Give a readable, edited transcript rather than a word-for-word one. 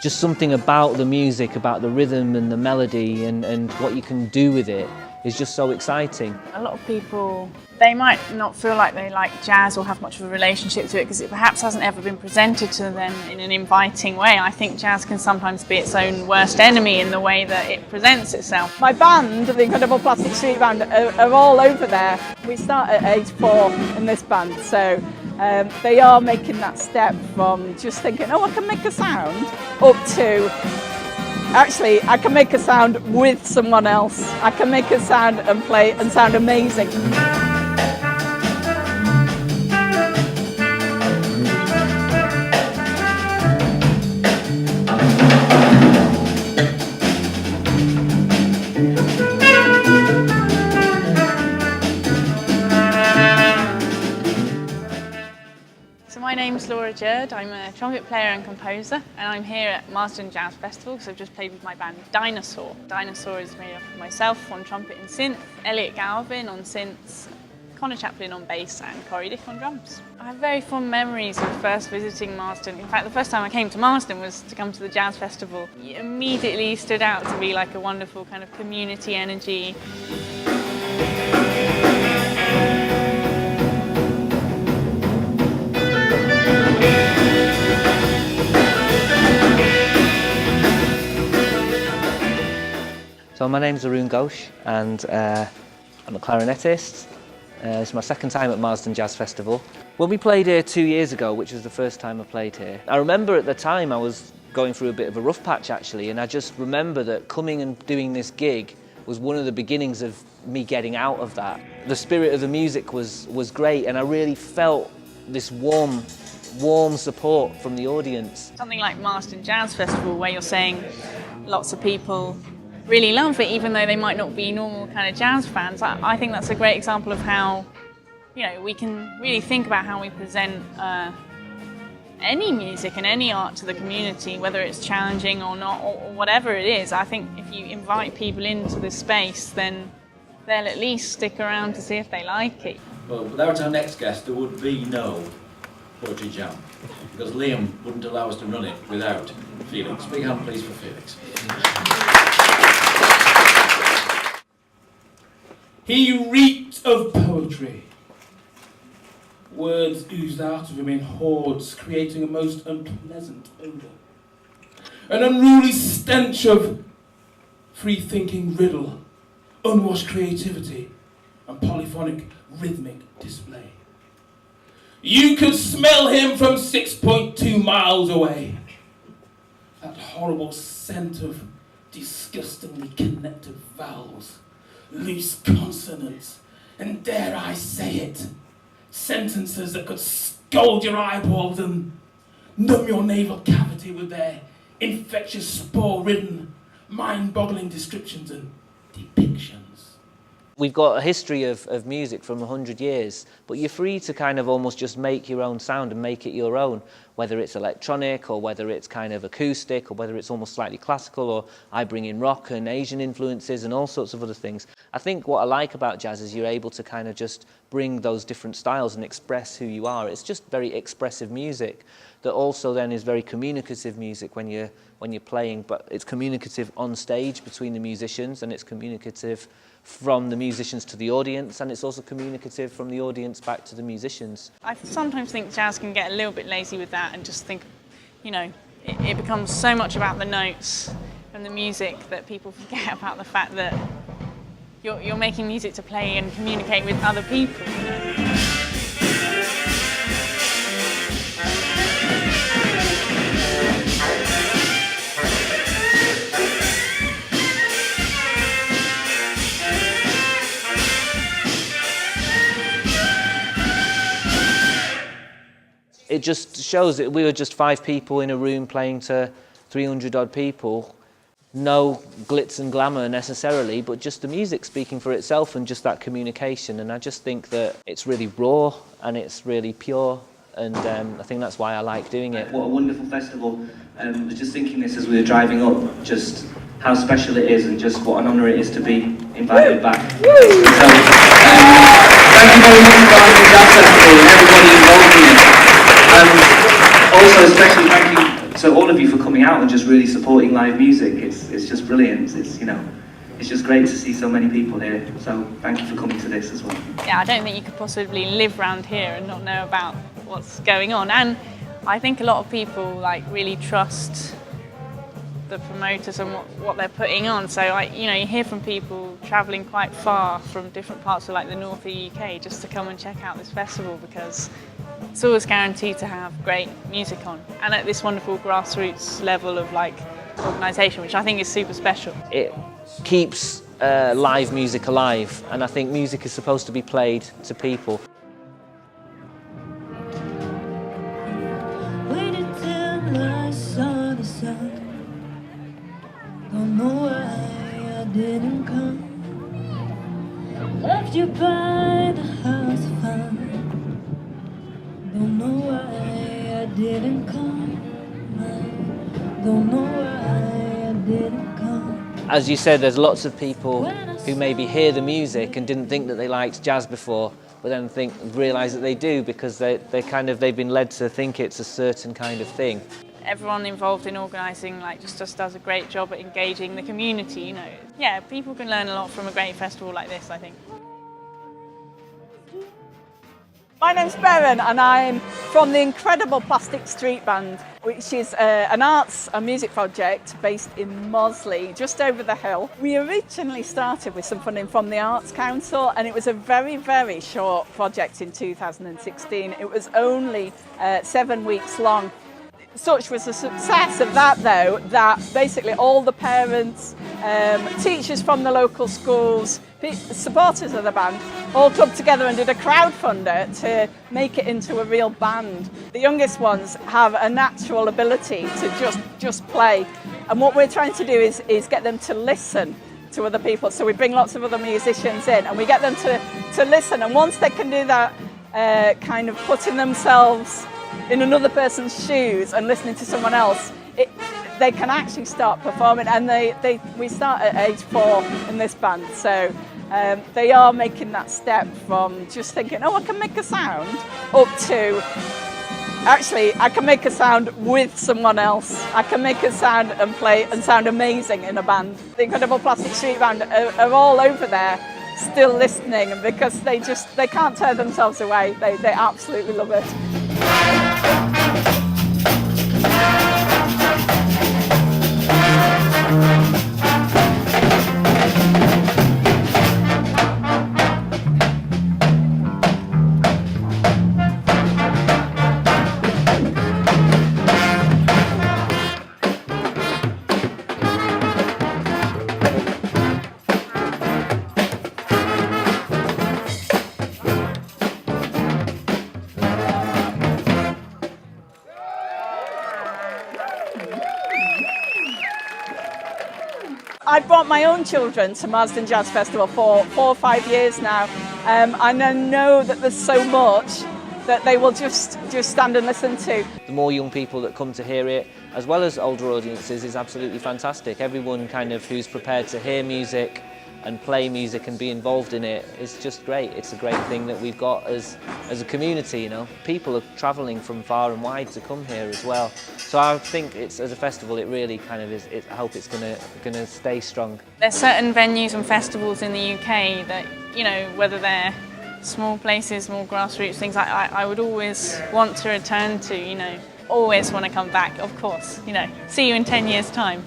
just something about the music, about the rhythm and the melody and what you can do with it is just so exciting. A lot of people, they might not feel like they like jazz or have much of a relationship to it because it perhaps hasn't ever been presented to them in an inviting way. I think jazz can sometimes be its own worst enemy in the way that it presents itself. My band, the Incredible Plastic Street Band, are all over there. We start at age 4 in this band, so they are making that step from just thinking, oh, I can make a sound, up to actually, I can make a sound with someone else. I can make a sound and play and sound amazing. So my name's Laura Jerd, I'm a trumpet player and composer, and I'm here at Marsden Jazz Festival because I've just played with my band Dinosaur. Dinosaur is made up of myself on trumpet and synth, Elliot Galvin on synths, Connor Chaplin on bass and Corey Dick on drums. I have very fond memories of first visiting Marsden. In fact, the first time I came to Marsden was to come to the Jazz Festival. It immediately stood out to be like a wonderful kind of community energy. So my name's Arun Ghosh and I'm a clarinetist. It's my second time at Marsden Jazz Festival. When we played here 2 years ago, which was the first time I played here, I remember at the time I was going through a bit of a rough patch actually, and I just remember that coming and doing this gig was one of the beginnings of me getting out of that. The spirit of the music was great, and I really felt this warm support from the audience. Something like Marsden Jazz Festival where you're saying lots of people really love it, even though they might not be normal kind of jazz fans. I think that's a great example of how, we can really think about how we present any music and any art to the community, whether it's challenging or not, or whatever it is. I think if you invite people into this space, then they'll at least stick around to see if they like it. Well, without our next guest, there would be no Poetry Jam, because Liam wouldn't allow us to run it without Felix. Big hand please for Felix. He reeked of poetry. Words oozed out of him in hordes, creating a most unpleasant odour. An unruly stench of free-thinking riddle, unwashed creativity, and polyphonic rhythmic display. You could smell him from 6.2 miles away. That horrible scent of disgustingly connected vowels, loose consonants, and dare I say it, sentences that could scald your eyeballs and numb your navel cavity with their infectious spore-ridden, mind-boggling descriptions and depictions. We've got a history of music from 100 years, but you're free to kind of almost just make your own sound and make it your own, whether it's electronic or whether it's kind of acoustic or whether it's almost slightly classical, or I bring in rock and Asian influences and all sorts of other things. I think what I like about jazz is you're able to kind of just bring those different styles and express who you are. It's just very expressive music that also then is very communicative music when you're playing, but it's communicative on stage between the musicians, and it's communicative from the musicians to the audience, and it's also communicative from the audience back to the musicians. I sometimes think jazz can get a little bit lazy with that and just think, it becomes so much about the notes and the music that people forget about the fact that you're making music to play and communicate with other people. It just shows that we were just 5 people in a room playing to 300 odd people. No glitz and glamour necessarily, but just the music speaking for itself and just that communication. And I just think that it's really raw and it's really pure, and I think that's why I like doing it. What a wonderful festival. I was just thinking this as we were driving up, just how special it is and just what an honour it is to be invited back. So, thank you very much for Marsden Jazz Festival and everybody involved in it. Also, especially thank you So all of you for coming out and just really supporting live music, it's just brilliant. It's just great to see so many people here. So thank you for coming to this as well. Yeah, I don't think you could possibly live around here and not know about what's going on. And I think a lot of people like really trust the promoters and what they're putting on. So you hear from people travelling quite far from different parts of like the north of the UK just to come and check out this festival, because it's always guaranteed to have great music on, and at this wonderful grassroots level of like organisation, which I think is super special. It keeps live music alive, and I think music is supposed to be played to people. Waited till I saw the sun. Don't know why I didn't come. Left you by the house of fun. Don't know why I didn't come. I don't know why I didn't come. As you said, there's lots of people who maybe hear the music and didn't think that they liked jazz before, but then realise that they do, because they've been led to think it's a certain kind of thing. Everyone involved in organising just does a great job at engaging the community. Yeah, people can learn a lot from a great festival like this, I think. My name's Beren and I'm from the incredible Plastic Street Band, which is an arts and music project based in Marsden, just over the hill. We originally started with some funding from the Arts Council, and it was a very, very short project in 2016. It was only 7 weeks long. Such was the success of that, though, that basically all the parents, teachers from the local schools, supporters of the band, all clubbed together and did a crowdfunder to make it into a real band. The youngest ones have a natural ability to just play, and what we're trying to do is get them to listen to other people. So we bring lots of other musicians in and we get them to listen, and once they can do that, kind of putting themselves in another person's shoes and listening to someone else, they can actually start performing. And we start at age 4 in this band, so they are making that step from just thinking, oh, I can make a sound, up to actually I can make a sound with someone else. I can make a sound and play and sound amazing in a band. The incredible Plastic Street Band are all over there still listening, because they can't tear themselves away. They absolutely love it. I've brought my own children to Marsden Jazz Festival for 4 or 5 years now, and I know that there's so much that they will just stand and listen to. The more young people that come to hear it, as well as older audiences, is absolutely fantastic. Everyone who's prepared to hear music and play music and be involved in it is just great. It's a great thing that we've got as a community, People are travelling from far and wide to come here as well. So I think as a festival, it really is, I hope it's gonna stay strong. There's certain venues and festivals in the UK that, whether they're small places, more grassroots things, I would always want to return to, always want to come back, of course, see you in 10 years' time.